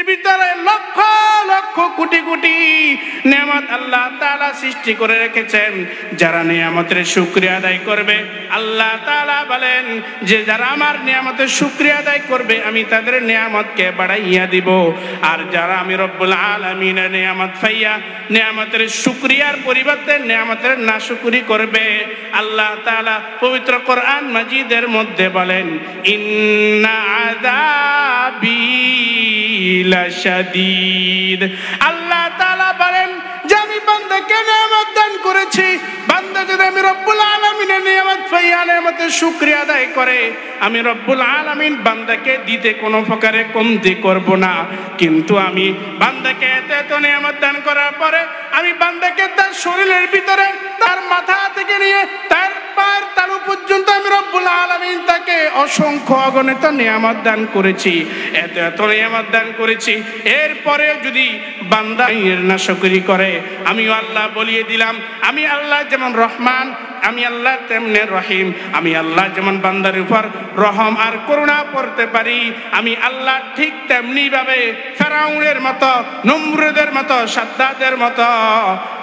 ভিতরে লক্ষ লক্ষ কোটি কোটি নিয়ামত আল্লাহ তাআলা সৃষ্টি করে রেখেছেন। যারা নিয়ামতের শুকরিয়া আদায় করবে, আল্লাহ তাআলা বলেন যে যারা আমার নিয়ামতের শুকরিয়া আদায় করবে আমি তাদের নিয়ামতকে বাড়াইয়া দিব। আর যারা আমি রব্বুল আলামিনের নিয়ামত পাইয়া নিয়ামতের শুকরিয়ার পরিবর্তে নিয়ামতের নাশুকরি করবে, আল্লাহ তাআলা পবিত্র কোরআন মাজিদের মধ্যে বলেন ইন্না আযাবি লাশাদীদ। আল্লাহ তাআলা বলেন যে আমি বান্দাকে নিয়ামত দান করেছি, বান্দা যদি আমি রব্বুল আলামিনের নিয়ামত পাইয়া নিয়ামতের শুকরিয়া আদায় করে আমি রব্বুল আলামিন বান্দাকে দিতে কোনো প্রকারে কমতি করব না। কিন্তু আমি বান্দাকে এত নিয়ামত দান করার পরে আমি বান্দাকে তার শরীরের ভিতরে তার মাথা থেকে নিয়ে তার পায়ের তালু পর্যন্ত আমি রব্বুল আলামিন তাকে অসংখ্য অগণিত নিয়ামত দান করেছি, এত নিয়ামত দান করেছি। এরপরেও যদি বান্দা এর নাশকরি করে আমি আল্লাহ বলিয়ে দিলাম আমি আল্লাহ যেমন রহমান আমি আল্লাহ তেমনি রহিম। আমি আল্লাহ যেমন বান্দার উপর রহম আর করুণা করতে পারি আমি আল্লাহ ঠিক তেমনি ভাবে ফেরাউনের মতো, নমরুদের মতো, সাদ্দাদের মতো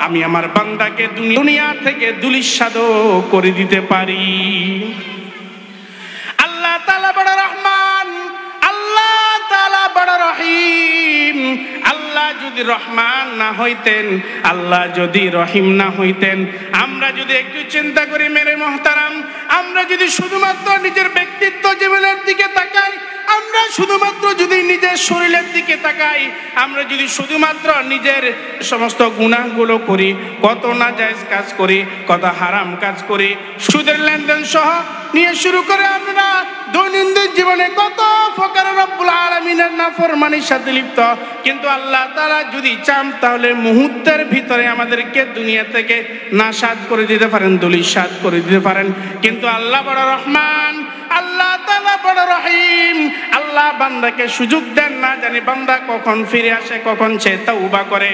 আমি আমার বান্দাকে দুনিয়া থেকে ধূলিসাৎ করে দিতে পারি। আল্লাহ তাআলা বড় রহমান, আল্লাহ তাআলা বড় রহিম। আল্লাহ যদি রহমান না হইতেন, আল্লাহ যদি রহিম না হইতেন, আমরা যদি একটু চিন্তা করি মেরে মুহতারাম, আমরা যদি শুধুমাত্র নিজের ব্যক্তিত্ব জীবনের দিকে তাকাই, আমরা শুধুমাত্র যদি নিজের শরীরের দিকে তাকাই, আমরা যদি শুধুমাত্র নিজের সমস্ত গুনাহগুলো করি, কত নাজায়েজ কাজ করি, কত হারাম কাজ করি, সুদের লেনদেন সহ নিয়ে শুরু করে আমরা দৈনন্দিন জীবনে কত প্রকার রব্বুল আলামিনের নাফরমানির সাথে লিপ্ত। কিন্তু আল্লাহ তাআলা যদি চান তাহলে মুহূর্তের ভিতরে আমাদেরকে দুনিয়া থেকে নাশাদ করে দিতে পারেন, ধূলিসাৎ করে দিতে পারেন। কিন্তু আল্লাহ বড় রহমান, আল্লাহ তাআলা বড় রহিম। আল্লাহ বান্দাকে সুযোগ দেন না জানি বান্দা কখন ফিরে আসে, কখন সে তাওবা করে।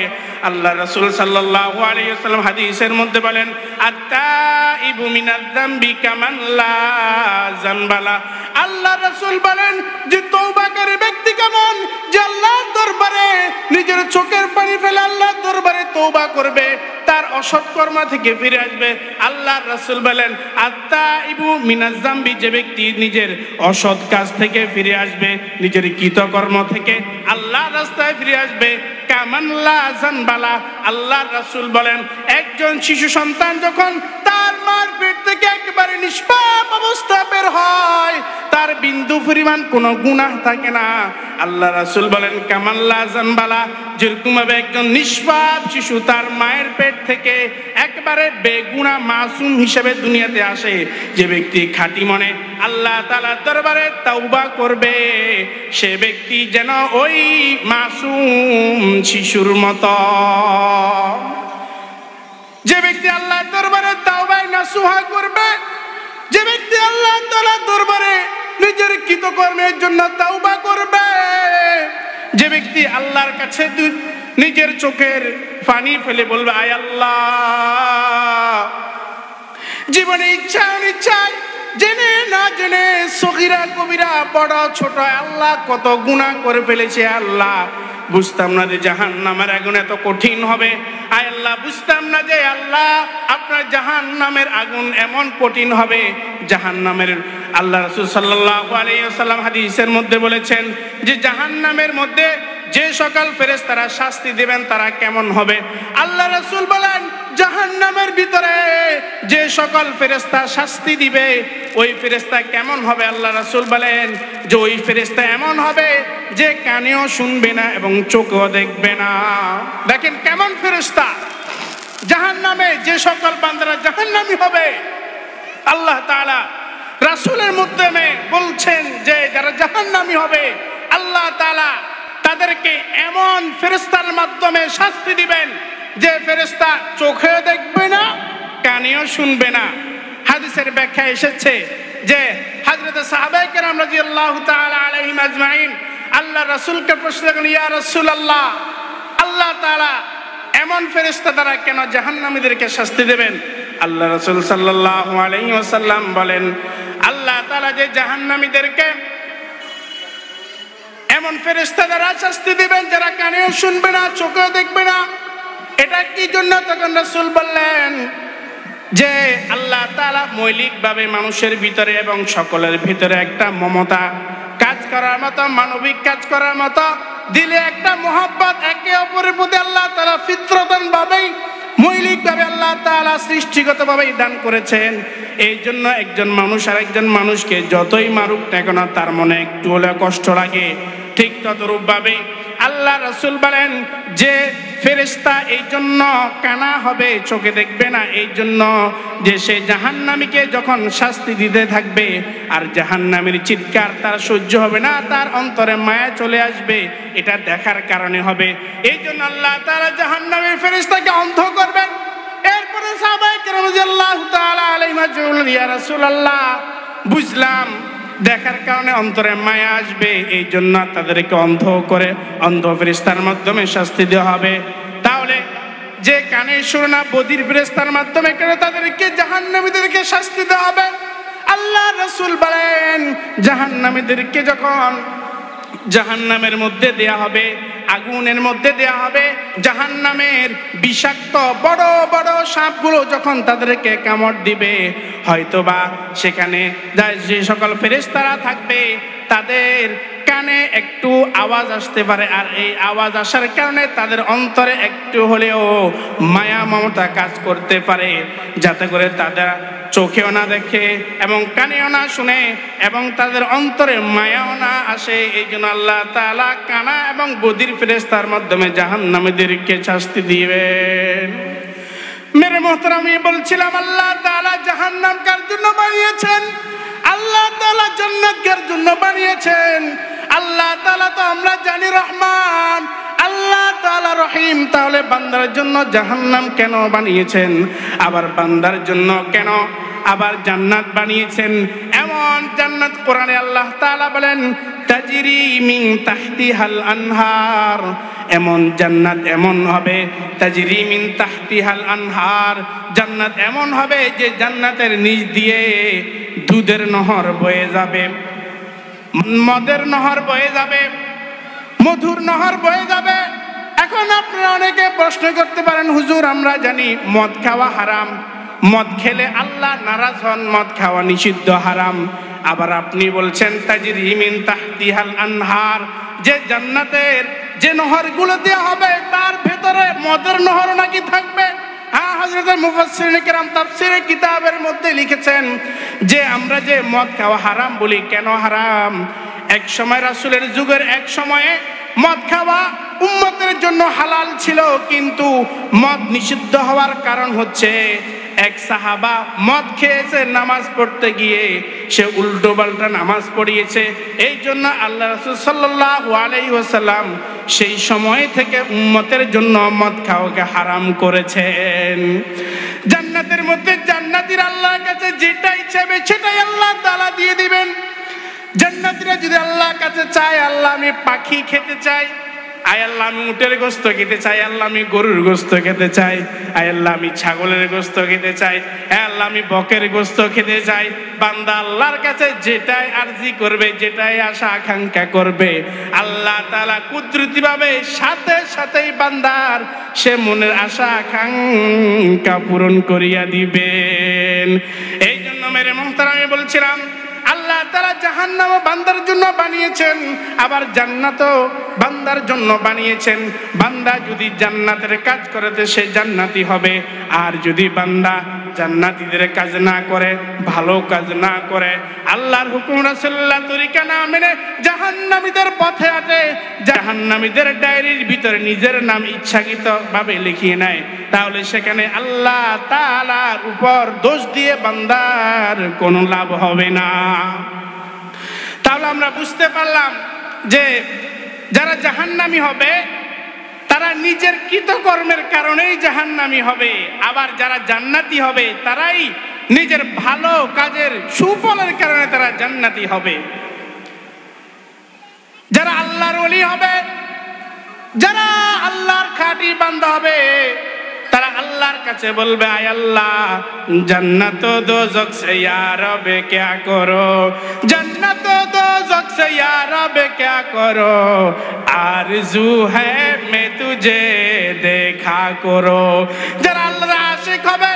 আল্লাহ রাসূল সাল্লাল্লাহু আলাইহি ওয়াসাল্লাম হাদিসের মধ্যে বলেন আত-তাইবু মিনাজ যামবি কামান লা যামবালা। আল্লাহ রাসূল বলেন যে তওবাকারী ব্যক্তি কেমন, যে আল্লাহর দরবারে নিজের চোখের পানি ফেলে আল্লাহর দরবারে তওবা করবে, তার অসৎ কর্ম থেকে ফিরে আসবে। আল্লাহর রাসূল বলেন আত-তাইবু মিনাজ যামবি, যে ব্যক্তি নিজের অসৎ কাজ থেকে ফিরে আসবে, নিজের কৃতকর্ম থেকে আল্লাহর রাস্তায় ফিরে আসবে, কামান লা যামবালা। আল্লাহর রাসূল বলেন একজন শিশু সন্তান যখন তার মার পেট থেকে একেবারে নিষ্পাপ অবস্থা বের হয়, তার বিন্দু পরিমাণ কোনো গুনাহ থাকে না, আল্লাহ রাসূল বলেন কামান লা যামবালা, যেরকম ভাবে একজন নিষ্পাপ শিশু তার মায়ের পেট থেকে একবারে বেগুনাহ মাসুম হিসেবে দুনিয়াতে আসে, যে ব্যক্তি খাঁটি মনে আল্লাহ তাআলার দরবারে তাওবা করবে সে ব্যক্তি যেন ওই মাসুম শিশুর মতো। যে ব্যক্তি আল্লাহর দরবারে তাওবায়ে নাসুহা করবে, যে ব্যক্তি আল্লাহ তাআলার দরবারে নিজের কৃতকর্মের জন্য তাওবা করবে, যে ব্যক্তি আল্লাহর কাছে নিজের চোখের পানি ফেলে বলবে আয় আল্লাহ, জীবনে ইচ্ছা অনিচ্ছায় জেনে না জেনে সগীরা কবিরা বড় ছোট আল্লাহ কত গুনাহ করে ফেলেছে, আল্লাহ বুঝতাম না যে জাহান্নামের আগুন এত কঠিন হবে, আয় আল্লাহ বুঝতাম না যে আল্লাহ আপনার জাহান্নামের আগুন এমন কঠিন হবে। জাহান্নামের আল্লাহ রাসূল সাল্লাল্লাহু আলাইহি ওয়াসাল্লাম হাদিসের মধ্যে বলেছেন যে জাহান্নামের মধ্যে যে সকল ফেরেশতারা শাস্তি দিবেন তারা কেমন হবে। আল্লাহ রাসূল বলেন জাহান্নামের ভিতরে যে সকল ফেরেশতা শাস্তি দিবে ওই ফেরেশতা কেমন হবে। আল্লাহ রাসূল বলেন যে ওই ফেরেশতা এমন হবে যে কানেও শুনবে না এবং চোখেও দেখবে না। দেখেন কেমন ফেরেশতা। জাহান্নামে যে সকল বান্দারা জাহান্নামী হবে আল্লাহ তাআলা রাসূলের মাধ্যমে বলছেন যে যারা জাহান্নামী হবে আল্লাহ তাআলা তাদেরকে এমন ফেরেশতার মাধ্যমে শাস্তি দিবেন যে ফেরেশতা চোখেও দেখবে না কানেও শুনবে না। হাদিসের ব্যাখ্যা এসেছে যে হযরত সাহাবায়ে কেরাম রাদিয়াল্লাহু তাআলা আলাইহিম আজমাইন আল্লাহ রাসূলকে প্রশ্ন করলেন ইয়া রাসূলুল্লাহ, আল্লাহ তাআলা এমন ফেরেশতা দ্বারা কেন জাহান্নামীদেরকে শাস্তি দেবেন। আল্লাহ রাসূল সাল্লাল্লাহু আলাইহি ওয়াসাল্লাম বলেন আল্লাহ তাআলা যে জাহান্নামীদেরকে এমন ফেরেশতা দ্বারা শাস্তি দিবেন যারা কানেও শুনবে না, চোখেও দেখবে না। এটা কি জন্য? তখন রাসূল বললেন যে আল্লাহ তাআলা মৌলিকভাবে মানুষের ভিতরে এবং সকলের ভিতরে একটা মমতা কাজ করার মতো, মানবিক কাজ করার মতো দিলে একটা মোহাব্বত একে অপরের প্রতি আল্লাহ তাআলা ফিতরতান ভাবেই মৌলিকভাবে আল্লাহ তাআলা সৃষ্টিগতভাবেই দান করেছেন। এই জন্য একজন মানুষ আর একজন মানুষকে যতই মারুক না কেন তার মনে একটু হলেও কষ্ট লাগে। ঠিক তদরূপভাবে আল্লাহ রাসূল বলেন যে ফেরেশতা এই জন্য কানা হবে, চোখে দেখবে না, এই জন্য যে সে জাহান্নামীকে যখন শাস্তি দিতে থাকবে আর জাহান্নামীর চিৎকার তার সহ্য হবে না, তার অন্তরে মায়া চলে আসবে, এটা দেখার কারণে হবে। এই জন্য আল্লাহ তাআলা জাহান্নামীর ফেরেশতাকে অন্ধ করবেন। এরপরে সাহাবায়ে কেরাম রাদিয়াল্লাহু তাআলা আলাইহিম বললেন, ইয়া রাসূলুল্লাহ, বুঝলাম দেখার কারণে অন্তরে মায়া আসবে, এই জন্য তাদেরকে অন্ধ করে অন্ধ ফেরেশতার মাধ্যমে শাস্তি দেওয়া হবে। তাহলে যে কানে শুনে না বধির ফেরেশতার মাধ্যমে কেন তাদেরকে জাহান্নামীদেরকে শাস্তি দেওয়া হবে? আল্লাহ রাসূল বলেন জাহান্নামীদেরকে যখন জাহান্নামের মধ্যে দেয়া হবে, আগুনের মধ্যে দেয়া হবে, জাহান্নামের বিষাক্ত বড় বড় সাপগুলো যখন তাদেরকে কামড় দিবে, হয়তোবা সেখানে যে সকল ফেরেশতারা থাকবে তাদের কানে একটু আওয়াজ আসতে পারে, আর এই আওয়াজ আসার কারণে তাদের অন্তরে একটু হলেও মায়া মমতা কাজ করতে পারে, যাতে করে তারা চোখেও না দেখে এবং কানেও না শুনে এবং তাদের অন্তরে মায়াও না আসে। এই জন্য আল্লাহ তাআলা কানা এবং বধির ফেরেশতার মাধ্যমে জাহান্নামীদেরকে শাস্তি দিবেন। মেরে মোহতারাম, বলছিলাম আল্লাহ তাআলা জাহান্নাম কার জন্য বানিয়েছেন? আল্লাহ তাআলা জান্নাত কার জন্য বানিয়েছেন? আল্লাহ তাআলা তো আমরা জানি রহমান, আল্লাহ তাআলা রহিম। তাহলে বান্দার জন্য জাহান্নাম কেন বানিয়েছেন? আবার বান্দার জন্য কেন আবার জান্নাত বানিয়েছেন? এমন জান্নাত কোরআনে আল্লাহ তাআলা বলেন তাজরি মিন তাহতিহাল আনহার, এমন জান্নাত এমন হবে, তাজরি মিন তাহতিহাল আনহার, জান্নাত এমন হবে যে জান্নাতের নিচ দিয়ে দুধের নহর বয়ে যাবে, মদের নহর বয়ে যাবে, মধুর নহর বয়ে যাবে। এখন আপনারা অনেকে প্রশ্ন করতে পারেন, হুজুর আমরা জানি মদ খাওয়া হারাম, মদ খেলে আল্লাহ নারাজ হন, মদ খাওয়া নিষিদ্ধ হারাম, আবার আপনি বলছেন তাজরি মিন তাহতিহাল আনহার, যে জান্নাতের যে নহরগুলো দেওয়া হবে তার ভেতরে মদের নহর নাকি থাকবে। হ্যাঁ, হযরত মুফাসসিরিন কিরাম তাফসীরের কিতাবের মধ্যে লিখেছেন যে আমরা যে মদ খাওয়া হারাম বলি, কেন হারাম? এক সময় রাসূলের যুগের এক সময়ে মদ খাওয়া উম্মতের জন্য হালাল ছিল, কিন্তু মদ নিষিদ্ধ হওয়ার কারণ হচ্ছে এক সাহাবা মদ খেয়েছে, নামাজ পড়তে গিয়ে সে উল্টো পাল্টা নামাজ পড়িয়েছে। এই জন্য আল্লাহ রাসূল সাল্লাল্লাহু আলাইহি ওয়াসাল্লাম সেই সময় থেকে উম্মতের জন্য মদ খাওয়াকে হারাম করেছেন। জান্নাতের মধ্যে জান্নাতীরা আল্লাহর কাছে যেটা চাইবে সেটাই আল্লাহ তাআলা দিয়ে দিবেন। জান্নাতীরা যদি আল্লাহর কাছে চায়, আল্লাহ আমি পাখি খেতে চাই, আয় আল্লাহ আমি উটের গোশত খেতে চাই, আল্লাহ আমি গরুর গোশত খেতে চাই, আয় আল্লাহ আমি ছাগলের গোশত খেতে চাই, হ্যাঁ আল্লাহ আমি বকের গোশত খেতে চাই, বান্দা আল্লাহর কাছে যেটাই আরজি করবে, যেটাই আশা আকাঙ্ক্ষা করবে, আল্লাহ তাআলা কুদরতিভাবে সাথে সাথেই বান্দার সে মনের আশা আকাঙ্ক্ষা পূরণ করিয়া দিবেন। এই জন্য মেরে মোহতারাম, আমি বলছিলাম আল্লাহ তাআলা জাহান্নাম বান্দার জন্য বানিয়েছেন, আবার জান্নাতও বান্দার জন্য বানিয়েছেন। বান্দা যদি জান্নাতের কাজ করে তো সে জান্নাতি হবে, আর যদি বান্দা জান্নাতীদের কাজ না করে, ভালো কাজ না করে, আল্লাহর হুকুম রাসূলুল্লাহ তরিকা না মেনে জাহান্নামীদের পথে হাঁটে, জাহান্নামীদের ডায়েরির ভিতরে নিজের নাম ইচ্ছাকৃতভাবে লিখিয়ে নেয়, তাহলে সেখানে আল্লাহ তাআলার উপর দোষ দিয়ে বান্দার কোনো লাভ হবে না। তাহলে আমরা বুঝতে পারলাম যে যারা জাহান্নামী হবে তারা নিজের কৃতকর্মের কারণেই জাহান্নামী হবে, আবার যারা জান্নাতি হবে তারাই নিজের ভালো কাজের সুফলের কারণে তারা জান্নাতি হবে। যারা আল্লাহর ওলি হবে, যারা আল্লাহর খাঁটি বান্দা হবে, তারা আল্লাহর কাছে বলবে আয় আল্লাহ জান্নাত ও দোজখ সে ইয়া রবে ক্যা করো, জান্নাত ও দোজখ दोज़ख से या रब क्या करो आरज़ू है मैं तुझे देखा करो যারা আল্লাহর আশিক হবে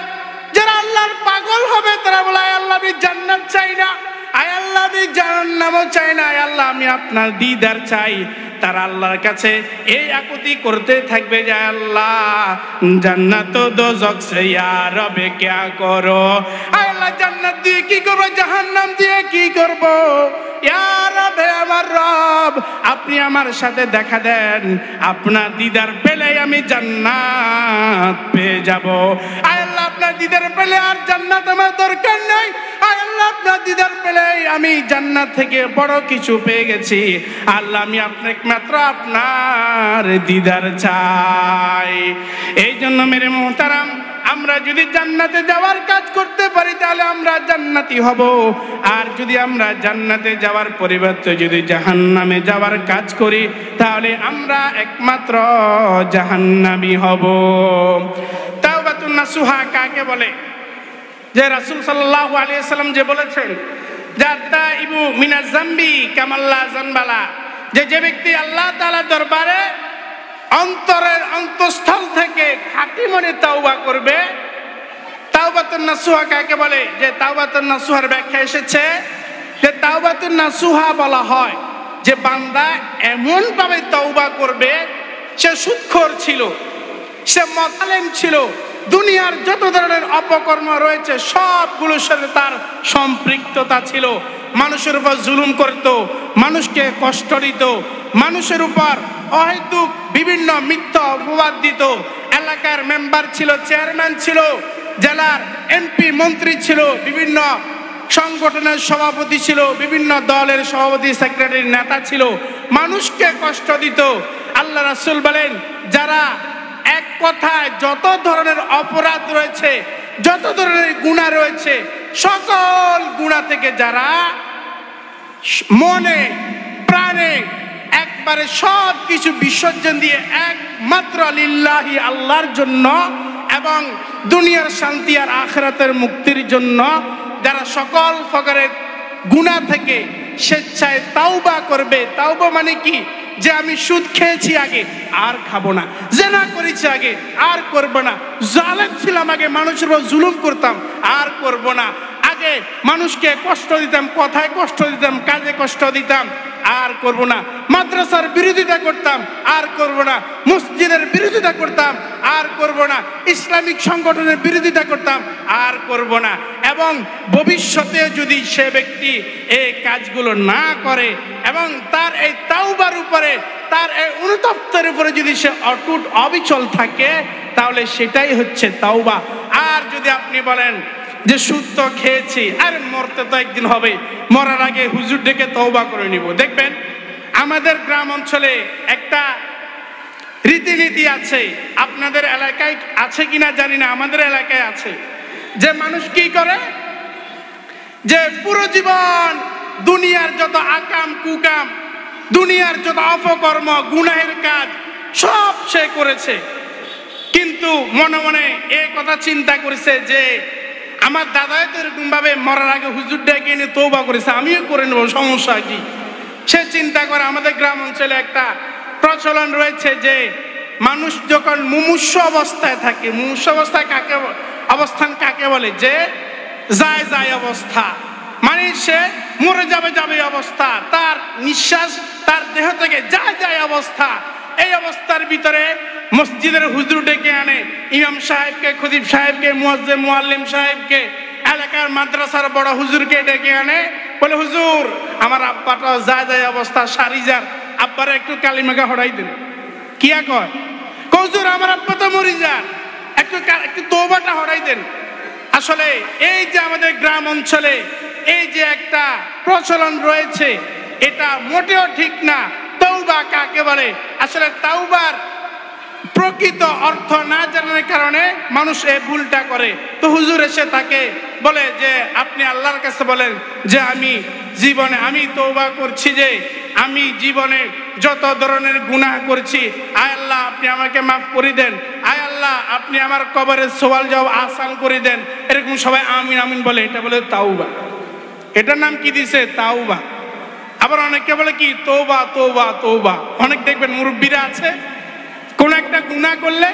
যারা আল্লাহর পাগল হবে তারা বলে আল্লাহ আমি জান্নাত চাই না আয় আল্লাহ আমি জাহান্নামও চাই না আয় আল্লাহ আমি আপনার দিদার চাই তারা আল্লাহর কাছে এই আকুতি করতে থাকবে যে আল্লাহ জান্নাত ও দোজখ সে ইয়া রবে क्या करो আয় আল্লাহ জান্নাত দিয়ে কি করব জাহান্নাম দিয়ে কি করব ইয়া রবে আমার রব আপনি আমার সাথে দেখা দেন আপনার দিদার পেলে আমি জান্নাত পেয়ে যাব আয় আল্লাহ আপনার দিদার পেলে আর জান্নাত আমার দরকার নাই আয় আল্লাহ আপনার দিদার পেলে আমি জান্নাত থেকে বড় কিছু পেয়ে গেছি আল্লাহ আমি আপনাকে মাত্র আপনার দিদার চাই এই জন্য মেরে মোহতারাম আমরা যদি জান্নাতে যাওয়ার কাজ করতে পারি তাহলে আমরা জান্নাতি হব আর যদি আমরা জান্নাতে যাওয়ার পরিবর্তে যদি জাহান্নামে যাওয়ার কাজ করি তাহলে আমরা একমাত্র জাহান্নামী হব তাওবাতুন নাসুহা কাকে বলে যে রাসূল সাল্লাল্লাহু আলাইহি ওয়াসাল্লাম যে বলেছেন জাতা ইবু মিনাজ জামবি কামাল্লা জানবালা যে ব্যক্তি আল্লাহ তাআলার দরবারে অন্তরের অন্তঃস্থল থেকে খাঁটি মনে তাওবা করবে তাওবাতুন নাসুহা কাকে বলে যে তাওবাতুন নাসুহার ব্যাখ্যা এসেছে যে তাওবাতুন নাসুহা বলা হয় যে বান্দা এমন ভাবে তাওবা করবে সে সুদখোর ছিল সে মুতালেম ছিল দুনিয়ার যত ধরনের অপকর্ম রয়েছে সবগুলোর সাথে তার সম্পৃক্ততা ছিল মানুষের উপর জুলুম করত মানুষকে কষ্ট দিত মানুষের উপর অহেতুক বিভিন্ন মিথ্যা অপবাদ দিত এলাকার মেম্বার ছিল চেয়ারম্যান ছিল জেলার এমপি মন্ত্রী ছিল বিভিন্ন সংগঠনের সভাপতি ছিল বিভিন্ন দলের সভাপতি সেক্রেটারি নেতা ছিল মানুষকে কষ্ট দিত আল্লাহ রাসূল বলেন যারা এক কথায় যত ধরনের অপরাধ রয়েছে যত ধরনের গুনাহ রয়েছে সকল গুনাহ থেকে যারা মনে প্রাণে একবারে সব কিছু বিসর্জন দিয়ে একমাত্র লিল্লাহি আল্লাহর জন্য এবং দুনিয়ার শান্তি আর আখিরাতের মুক্তির জন্য যারা সকল প্রকারের গুনাহ থেকে স্বেচ্ছায় তাওবা করবে তাওবা মানে কি যে আমি সুদ খেয়েছি আগে আর খাবো না জিনা করেছি আগে আর করব না জালেম ছিলাম আগে মানুষের উপর জুলুম করতাম আর করব না আগে মানুষকে কষ্ট দিতাম কথায় কষ্ট দিতাম কাজে কষ্ট দিতাম আর করব না মাদ্রাসার বিরোধিতা করতাম আর করব না মসজিদের বিরোধিতা করতাম আর করব না ইসলামিক সংগঠনের বিরোধিতা করতাম আর করব না এবং ভবিষ্যতে যদি সে ব্যক্তি এই কাজগুলো না করে এবং তার এই তাওবার উপরে তার এই অনুতপ্তের উপরে যদি সে অটুট অবিচল থাকে তাহলে সেটাই হচ্ছে তাওবা আর যদি আপনি বলেন যে সুদ তো খেয়েছি আর মরতে তো একদিন হবে মরার আগে হুজুর ডেকে তওবা করে নিব দেখবেন আমাদের গ্রাম অঞ্চলে একটা রীতিনীতি আছে আপনাদের এলাকায় আছে কিনা জানি না আমাদের এলাকায় আছে যে মানুষ কি করে যে পুরো জীবন দুনিয়ার যত আকাম কুকাম দুনিয়ার যত অপকর্ম গুনাহের কাজ সব সে করেছে কিন্তু মনে মনে এই কথা চিন্তা করেছে যে আমার দাদাই তো এরকম ভাবে মরার আগে হুজুর ডেকে এনে তওবা করেছে আমিও করে নেব সমস্যা কি সে চিন্তা করে আমাদের গ্রাম অঞ্চলে একটা প্রচলন রয়েছে যে মানুষ যখন মুমূর্ষু অবস্থায় থাকে মুমূর্ষু অবস্থায় অবস্থান কাকে বলে যে যায় যায় অবস্থা মানে সে মরে যাবে অবস্থা তার নিঃশ্বাস তার দেহ থেকে যায় যায় অবস্থা এই অবস্থার ভিতরে মসজিদের হুজুর ডেকে আনে ইমাম সাহেবকে খতিব সাহেবকে মুয়াজ্জিন মুআল্লিম সাহেবকে এলাকার মাদ্রাসার বড় হুজুরকে ডেকে আনে বলে হুজুর আমার আব্বাটা যায় যায় অবস্থা সারিজার আব্বারে একটু কালিমাকে হড়াই দেন কিয়া কয় হুজুর আমার আব্বা তো মরি যান একটু তওবাটা হড়াই দেন আসলে এই যে আমাদের গ্রাম অঞ্চলে এই যে একটা প্রচলন রয়েছে এটা মোটেও ঠিক না তওবা কাকে বলে আসলে তাওবার প্রকৃত অর্থ না জানার কারণে মানুষ এই ভুলটা করে তো হুজুর এসে তাকে বলে যে আপনি আল্লাহর কাছে বলেন যে আমি জীবনে আমি তওবা করছি যে আমি জীবনে যত ধরনের গুনাহ করেছি আয় আল্লাহ আপনি আমাকে মাফ করে দেন আয় আল্লাহ আপনি আমার কবরের সওয়াল জবাব আসান করে দেন এরকম সবাই আমিন আমিন বলে এটা বলে তাওবা এটার নাম কি দিছে তাওবা আবার অনেকে বলে কি তওবা তওবা তওবা। অনেক দেখবেন মুরব্বীরা আছে, কোন একটা গুনাহ করলে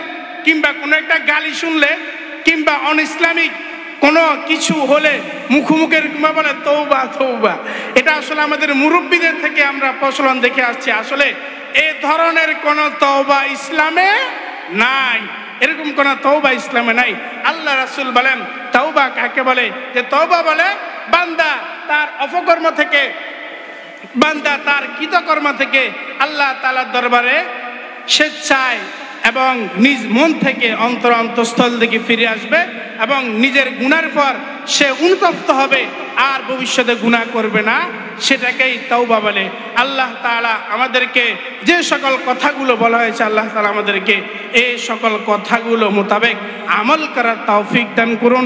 কিংবা কোন একটা গালি শুনলে কিংবা অন ইসলামিক কোনো কিছু হলে মুখোমুখের বলে তওবা তওবা। এটা আসলে আমাদের মুরব্বীদের থেকে আমরা প্রচলন দেখে আসছি। আসলে এই ধরনের কোন তওবা ইসলামে নাই, এরকম কোন তওবা ইসলামে নাই। আল্লাহ রাসূল বলেন তওবা কাকে বলে, যে তওবা বলে বান্দা তার অপকর্ম থেকে, বান্দা তার কৃতকর্ম থেকে আল্লাহ তাআলার দরবারে স্বেচ্ছায় এবং নিজ মন থেকে অন্তঃস্থল থেকে ফিরে আসবে এবং নিজের গুনার পর সে অনুতপ্ত হবে, আর ভবিষ্যতে গুনাহ করবে না, সেটাকেই তওবা বলে। আল্লাহ তাআলা আমাদেরকে যে সকল কথাগুলো বলা হয়েছে, আল্লাহ তাআলা আমাদেরকে এই সকল কথাগুলো মোতাবেক আমল করার তৌফিক দান করুন।